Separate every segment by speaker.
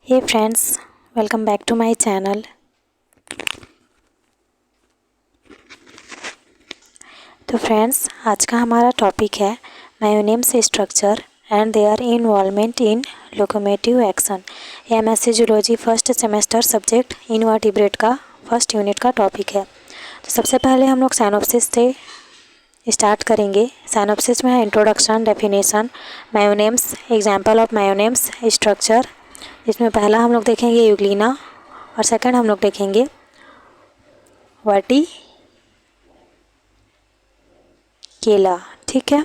Speaker 1: Hey friends, welcome back to my channel. तो friends, आज का हमारा टॉपिक है myonemes structure and their involvement in locomotive action. MSc zoology first semester subject invertebrate का first unit का topic है। तो सबसे पहले हम लोग साइनोप्सिस से स्टार्ट करेंगे। साइनोप्सिस में है introduction, definition, myonemes, example of myonemes structure. इसमें पहला हम लोग देखेंगे यूग्लिना और सेकंड हम लोग देखेंगे वर्टिकेला। ठीक है।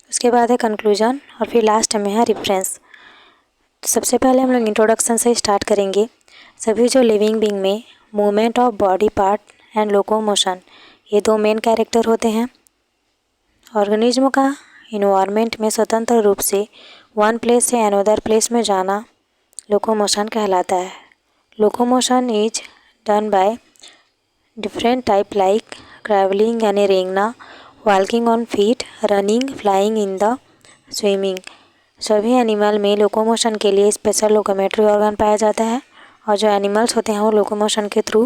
Speaker 1: उसके बाद है कंक्लूजन और फिर लास्ट में है रेफरेंस। तो सबसे पहले हम लोग इंट्रोडक्शन से स्टार्ट करेंगे। सभी जो लिविंग बीइंग में movement of body part and locomotion, ये दो मेन कैरेक्टर होते हैं। ऑर्गेनिज्म का इन्वायरमेंट में स्वतंत्र रूप से वन प्लेस से अनदर प्लेस में जाना लोकोमोशन कहलाता है। Locomotion is done by different type like travelling यानी रेंगना, walking on feet, running, flying in the swimming. सभी एनिमल में लोकोमोशन के लिए स्पेशल लोकोमेटरी ऑर्गन पाया जाता है और जो एनिमल्स होते हैं वो लोकोमोशन के थ्रू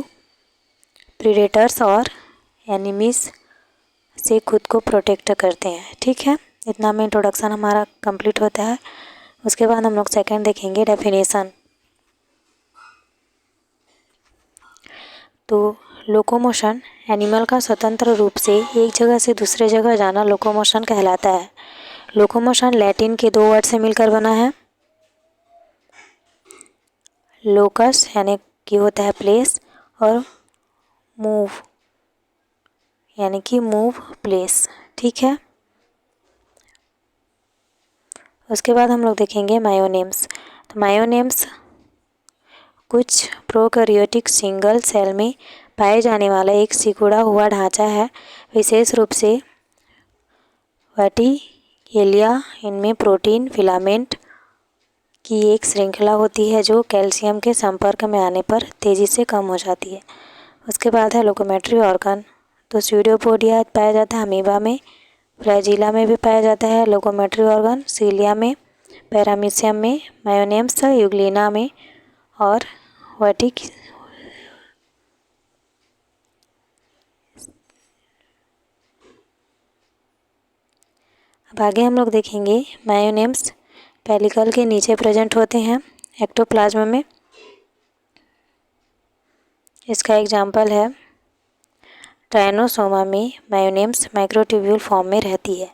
Speaker 1: प्रीडेटर्स और एनिमीज से खुद को प्रोटेक्ट करते हैं। ठीक है, इतना में इंट्रोडक्शन हमारा कंप्लीट होता है। उसके बाद हम लोग सेकंड देखेंगे डेफिनेशन। तो लोकोमोशन एनिमल का स्वतंत्र रूप से एक जगह से दूसरे जगह जाना लोकोमोशन कहलाता है। लोकोमोशन लैटिन के दो वर्ड से मिलकर बना है। लोकस यानी कि होता है प्लेस और मूव यानी कि मूव प्लेस। ठीक है। उसके बाद हम लोग देखेंगे मायोनेम्स। तो मायोनेम्स कुछ प्रोकैरियोटिक सिंगल सेल में पाए जाने वाला एक सिकुड़ा हुआ ढांचा है। विशेष रूप से वर्टिकेलिया, इनमें प्रोटीन फिलामेंट की एक श्रृंखला होती है जो कैल्शियम के संपर्क में आने पर तेज़ी से कम हो जाती है। उसके बाद है लोकोमेटरी ऑर्गन। तो स्यूडोपोडिया पाया जाता है अमीबा में, फ्लैजिला में भी पाया जाता है लोकोमेटरी ऑर्गन, सीलिया में, पैरामीशियम में, मायोनेम्स यूग्लिना में और वर्टिक अब आगे हम लोग देखेंगे मायोनेम्स पेलिकल के नीचे प्रेजेंट होते हैं एक्टोप्लाज्म में। इसका एग्जाम्पल है ट्रायनोसोमा में मायोनेम्स माइक्रोट्यूब्यूल फॉर्म में रहती है।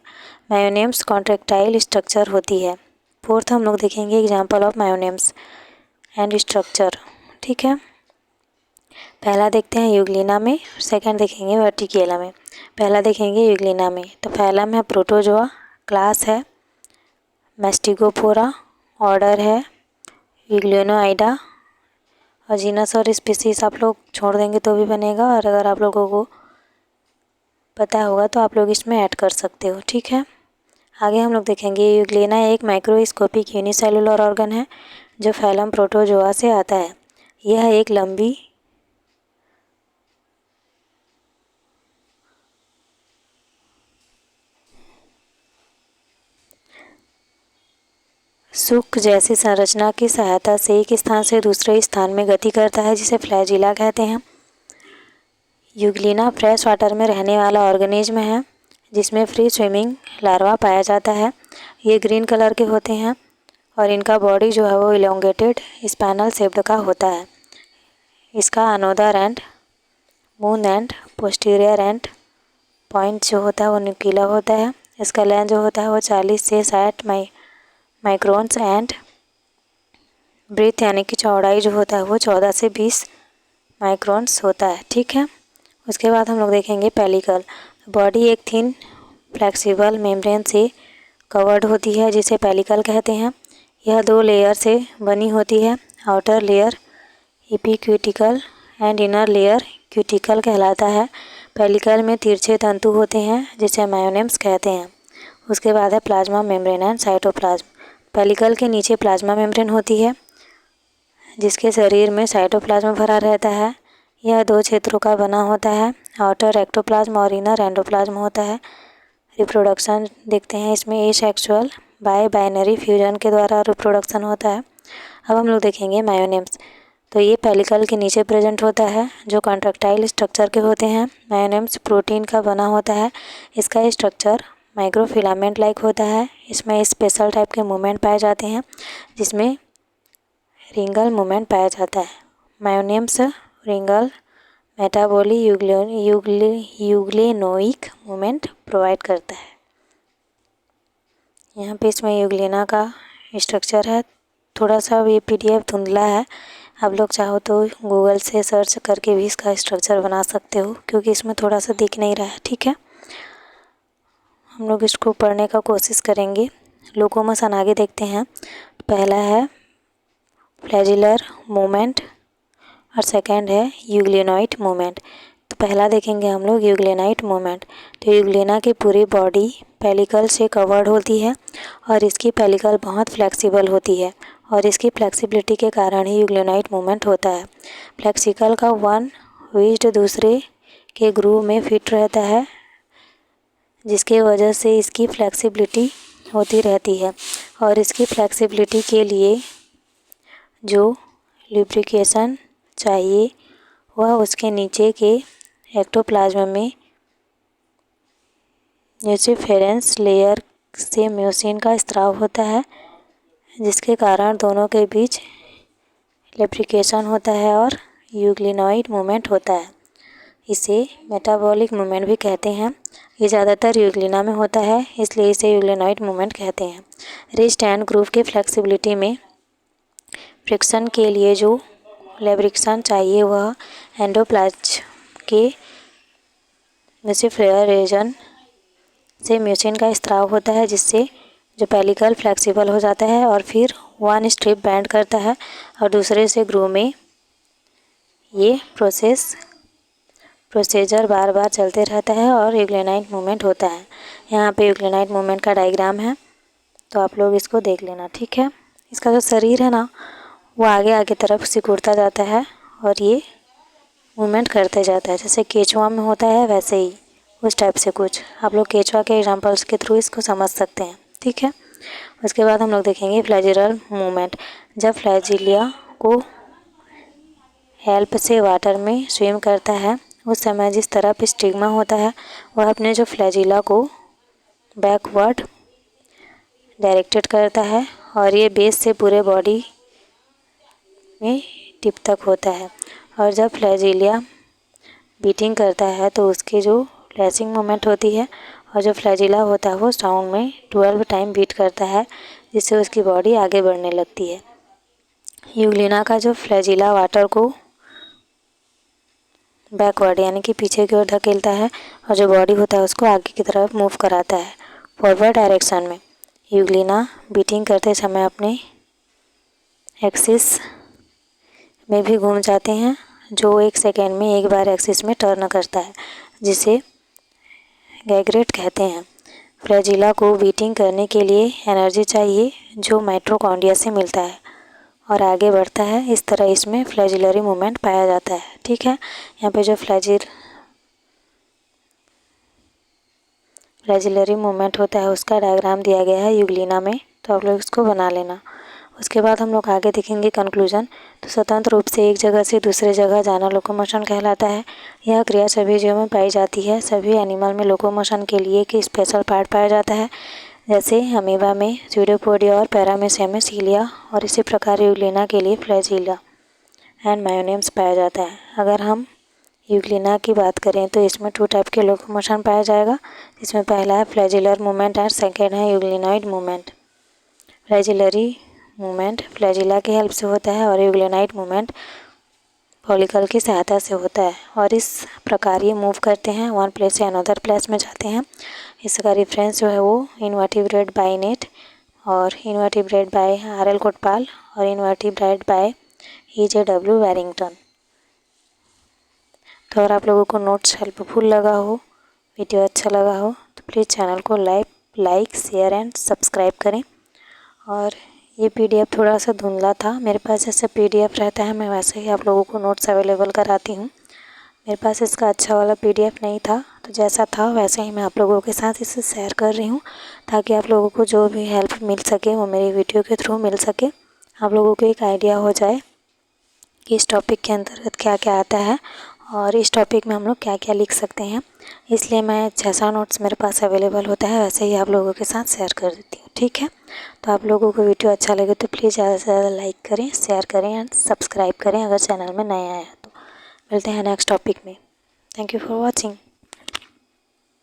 Speaker 1: मायोनेम्स कॉन्ट्रैक्टाइल स्ट्रक्चर होती है। फोर्थ हम लोग देखेंगे एग्जाम्पल ऑफ मायोनेम्स एंड स्ट्रक्चर। ठीक है, पहला देखते हैं यूग्लिना में, सेकंड देखेंगे वर्टिकेला में। पहला देखेंगे यूग्लिना में। तो फैलम है प्रोटोजोआ, क्लास है मैस्टिगोफोरा, ऑर्डर है यूग्लिनोआइडा और जीनस और स्पीसीज आप लोग छोड़ देंगे तो भी बनेगा, और अगर आप लोगों को पता होगा तो आप लोग इसमें ऐड कर सकते हो। ठीक है, आगे हम लोग देखेंगे यूग्लिना एक माइक्रोस्कोपिक यूनिसेलुलर ऑर्गन है जो फैलम प्रोटोजोआ से आता है। यह एक लंबी सुक जैसी संरचना की सहायता से एक स्थान से दूसरे स्थान में गति करता है जिसे फ्लैजिला कहते हैं। यूग्लिना फ्रेश वाटर में रहने वाला ऑर्गेनिज्म है जिसमें फ्री स्विमिंग लार्वा पाया जाता है। ये ग्रीन कलर के होते हैं और इनका बॉडी जो है वो इलोंगेटेड स्पाइनल शेप्ड का होता है। इसका another and, moon and, posterior and point जो होता है वो न्यूक्लियर होता है। इसका लेंथ जो होता है वो 40 से 60 माइक्रोन्स एंड ब्रीथ यानी कि चौड़ाई जो होता है वो 14 से 20 माइक्रोन्स होता है। ठीक है, उसके बाद हम लोग देखेंगे पेलिकल। बॉडी एक थिन फ्लेक्सिबल मेम्ब्रेन से कवर्ड होती है जिसे पेलिकल कहते हैं। यह दो लेयर से बनी होती है। Outer layer epicuticle and inner layer cuticle कहलाता है। पेलिकल में तिरछे तंतु होते हैं जिसे मायोनेम्स कहते हैं। उसके बाद है plasma membrane and cytoplasm. Pellicle के नीचे प्लाज्मा मेम्ब्रेन होती है जिसके शरीर में साइटोप्लाज्म भरा रहता है। यह दो क्षेत्रों का बना होता है, आउटर एक्टोप्लाज्म और इनर एंडोप्लाज्म होता है। रिप्रोडक्शन देखते हैं इसमें एसेक्सुअल बाय बाइनरी फ्यूजन के द्वारा रिप्रोडक्शन होता है। अब हम लोग देखेंगे मायोनेम्स। तो ये पेलिकल के नीचे प्रेजेंट होता है जो कॉन्ट्रैक्टाइल स्ट्रक्चर के होते हैं। मायोनेम्स प्रोटीन का बना होता है। इसका स्ट्रक्चर माइक्रोफिलामेंट लाइक होता है। इसमें स्पेशल टाइप के मूवमेंट पाए जाते हैं जिसमें रिंगल मूवमेंट पाया जाता है। मायोनेम्स रिंगल मेटाबॉली यूग्लेनोइक मूवमेंट प्रोवाइड करता है। यहाँ पे इसमें यूग्लेना का स्ट्रक्चर है। थोड़ा सा ये PDF धुंधला है, आप लोग चाहो तो गूगल से सर्च करके भी इसका स्ट्रक्चर बना सकते हो क्योंकि इसमें थोड़ा सा दिख नहीं रहा है। ठीक है, हम लोग इसको पढ़ने का कोशिश करेंगे। लोकोमोशन आगे देखते हैं। पहला है फ्लैजिलर मूवमेंट और सेकंड है यूग्लेनोइड मूवमेंट। तो पहला देखेंगे हम लोग यूग्लेनाइड मूवमेंट। तो यूग्लेना की पूरी बॉडी पेलिकल से कवर्ड होती है और इसकी पेलिकल बहुत फ्लेक्सिबल होती है और इसकी फ्लेक्सिबिलिटी के कारण ही यूग्लेनाइड मूवमेंट होता है। फ्लेक्सिकल का वन विस्ड दूसरे के ग्रूव में फिट रहता है जिसके वजह से इसकी फ्लेक्सिबिलिटी होती रहती है और इसकी फ्लेक्सिबिलिटी के लिए जो लुब्रिकेशन चाहिए वह उसके नीचे के एक्टोप्लाज्म में न्यूसिफेरेंस लेयर से म्योसिन का स्राव होता है जिसके कारण दोनों के बीच लुब्रिकेशन होता है और यूग्लिनोइड मूवमेंट होता है। इसे मेटाबॉलिक मूवमेंट भी कहते हैं। ये ज़्यादातर यूग्लिना में होता है इसलिए इसे यूग्लिनोइड मूवमेंट कहते हैं। रिस्ट एंड ग्रूव की फ्लेक्सिबिलिटी में फ्रिक्शन के लिए जो लुब्रिकेशन चाहिए वह एंडोप्लाज्म के म्यूसिफेरस रीजन से म्योसिन का स्राव होता है जिससे जो पेलिकल फ्लेक्सिबल हो जाता है और फिर वन स्ट्रिप बैंड करता है और दूसरे से ग्रूव में ये प्रोसीजर बार बार चलते रहता है और यूग्लिनाइड मूवमेंट होता है। यहाँ पे यूग्लिनाइड मूवमेंट का डायग्राम है तो आप लोग इसको देख लेना। ठीक है, इसका जो शरीर है ना वो आगे आगे तरफ सिकुड़ता जाता है और ये मूवमेंट करते जाता है जैसे केचुआ में होता है वैसे ही उस टाइप से कुछ। आप लोग केचुआ के एग्जांपल्स के थ्रू इसको समझ सकते हैं। ठीक है, उसके बाद हम लोग देखेंगे फ्लैजिलर मूवमेंट। जब फ्लैजिलिया को हेल्प से वाटर में स्विम करता है उस समय जिस तरफ स्टिग्मा होता है वह अपने जो फ्लैजिला को बैकवर्ड डायरेक्टेड करता है और ये बेस से पूरे बॉडी में टिप तक होता है और जब फ्लैजिलिया बीटिंग करता है तो उसकी जो लैसिंग मूवमेंट होती है और जो फ्लैजिला होता है वो साउंड में 12 टाइम बीट करता है जिससे उसकी बॉडी आगे बढ़ने लगती है। यूग्लिना का जो फ्लैजिला वाटर को बैकवर्ड यानी कि पीछे की ओर धकेलता है और जो बॉडी होता है उसको आगे की तरफ मूव कराता है फॉरवर्ड डायरेक्शन में। यूग्लिना बीटिंग करते समय अपने एक्सिस में भी घूम जाते हैं जो 1 सेकेंड में एक बार एक्सिस में टर्न करता है जिसे गैग्रेट कहते हैं। फ्लैजिला को बीटिंग करने के लिए एनर्जी चाहिए जो माइटोकॉन्ड्रिया से मिलता है और आगे बढ़ता है। इस तरह इसमें फ्लैजिलरी मूवमेंट पाया जाता है। ठीक है, यहाँ पे जो फ्लैजिलरी मूवमेंट होता है उसका डायग्राम दिया गया है यूग्लिना में, तो आप लोग इसको बना लेना। उसके बाद हम लोग आगे देखेंगे कंक्लूजन। तो स्वतंत्र रूप से एक जगह से दूसरे जगह जाना लोकोमोशन कहलाता है। यह क्रिया सभी जीवों में पाई जाती है। सभी एनिमल में लोकोमोशन के लिए एक स्पेशल पार्ट पाया जाता है जैसे अमीबा में स्यूडोपोडिया और पैरामीशियम में सीलिया और इसी प्रकार यूग्लिना के लिए फ्लैजिला एंड मायोनेम्स पाया जाता है। अगर हम यूग्लिना की बात करें तो इसमें 2 टाइप के लोकोमोशन पाया जाएगा जिसमें पहला है फ्लैजिलर मूवमेंट और सेकेंड है यूग्लिनोइड मूवमेंट। फ्लैजिलरी मूवमेंट फ्लैजिला की हेल्प से होता है और यूग्लिनोइड मूवमेंट फॉलिकल की सहायता से होता है और इस प्रकार ये मूव करते हैं वन प्लेस से अनदर प्लेस में जाते हैं। इसका रेफरेंस जो है वो इनवर्टिब्रेट बाय नेट और इनवर्टिब्रेट बाय RL कोटपाल और इनवर्टिब्रेट बाय EJW बैरिंगटन। तो अगर आप लोगों को नोट्स हेल्पफुल लगा हो, वीडियो अच्छा लगा हो तो प्लीज़ चैनल को लाइक शेयर एंड सब्सक्राइब करें। और ये PDF थोड़ा सा धुंधला था, मेरे पास जैसे PDF रहता है मैं वैसे ही आप लोगों को नोट्स अवेलेबल कराती हूँ। मेरे पास इसका अच्छा वाला PDF नहीं था तो जैसा था वैसे ही मैं आप लोगों के साथ इसे शेयर कर रही हूँ, ताकि आप लोगों को जो भी हेल्प मिल सके वो मेरी वीडियो के थ्रू मिल सके। आप लोगों को एक आइडिया हो जाए कि इस टॉपिक के अंतर्गत क्या क्या आता है और इस टॉपिक में हम लोग क्या क्या लिख सकते हैं। इसलिए मैं जैसा नोट्स मेरे पास अवेलेबल होता है वैसे ही आप लोगों के साथ शेयर कर देती हूँ, ठीक है। तो आप लोगों को वीडियो अच्छा लगे तो प्लीज़ ज़्यादा से ज़्यादा लाइक करें, शेयर करें एंड सब्सक्राइब करें अगर चैनल में नए आए हैं तो। मिलते हैं नेक्स्ट टॉपिक में। Thank you for watching.